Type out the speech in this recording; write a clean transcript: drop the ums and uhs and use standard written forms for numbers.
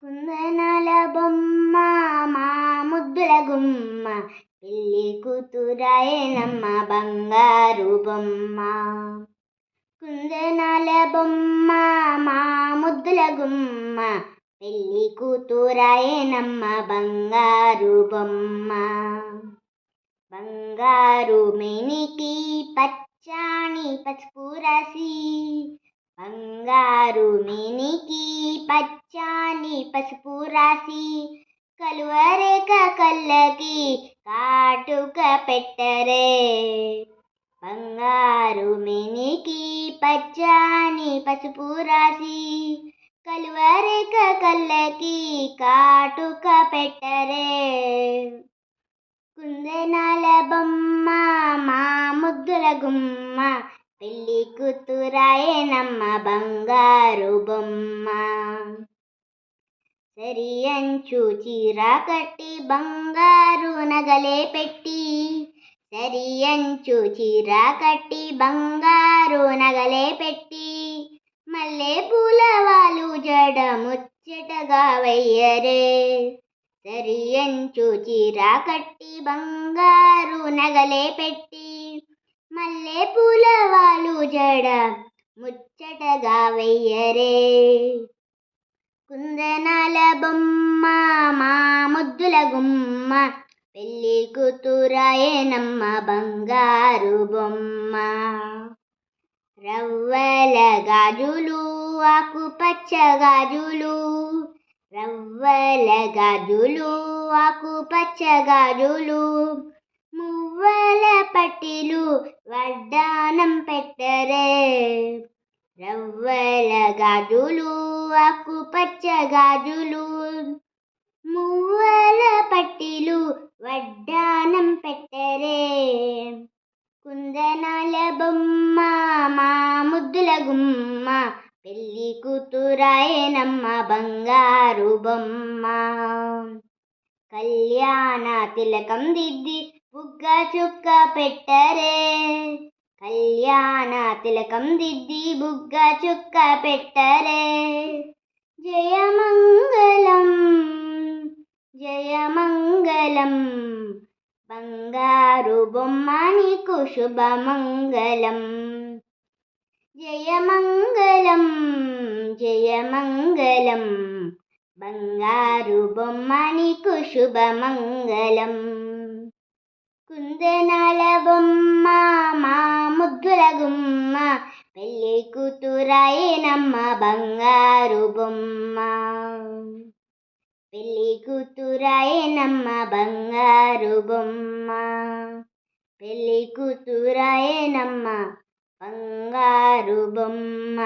కుందనాల బొమ్మ మా ముద్దుల గుమ్మ, పెళ్లి కూతురాయనమ్మ బంగారు బొమ్మ. కుందనాల బొమ్మ మా ముద్దుల గుమ్మ, పెళ్లి కూతురాయనమ్మ బంగారు బొమ్మ. బంగారు మేనికి పచ్చాని పసుపు రాసి, బంగారు మేనికి పచ్చాని పసుపు రాసి, కలువరేక కళ్ళకి కాటుక పెట్టరే. బంగారు మేనికి పచ్చాని పసుపు రాసి, కలువరేక కళ్ళకి కాటుక పెట్టరే. కుందనాల బొమ్మ మా ముద్దుల గుమ్మ, పెళ్లి కూతురాయనమ్మ బంగారు బొమ్మ. సరియంచు చీర కట్టి బంగారు నగలే పెట్టి, సరియంచు చీర కట్టి బంగారు నగలే పెట్టి, మల్లె పూల వాలు జడ ముచ్చటగా వెయ్యరే. సరియంచు చీర కట్టి బంగారు నగలే పెట్టి, మల్లె పూల వాలు జడ ముచ్చటగా వెయ్యరే. కుందనాల బొమ్మ మా ముద్దుల గుమ్మ, పెళ్లి కూతురాయనమ్మ బంగారు బొమ్మ. రవ్వల గాజులు ఆకుపచ్చ గాజులు, రవ్వల గాజులు ఆకుపచ్చ గాజులు, మువ్వల పట్టీలు వడ్డానం పెట్టరే. రవ్వల గాజులు ఆకుపచ్చ గాజులు, మువ్వల పట్టీలు వడ్డానం పెట్టరే. కుందనాల బొమ్మ మా ముద్దుల గుమ్మ, పెళ్లి కూతురాయనమ్మ బంగారు బొమ్మ. కళ్యాణ తిలకం దిద్ది బుగ్గ చుక్క పెట్టరే. కళ్యాణ తిలకం దిద్ది బుగ్గ చుక్క పెట్టరే. జయమంగళం జయమంగళం, బంగారు బొమ్మ నీకు శుభమంగళం. జయమంగళం జయమంగళం, బంగారు బొమ్మ నీకు శుభమంగళం. కుందనాల బొమ్మ మా ముద్దుల గుమ్మ, పెళ్లి కూతురాయనమ్మ బంగారు బొమ్మ. పెళ్లి కూతురాయనమ్మ బంగారు బొమ్మ, పెళ్లి కూతురాయనమ్మ బంగారు బొమ్మ.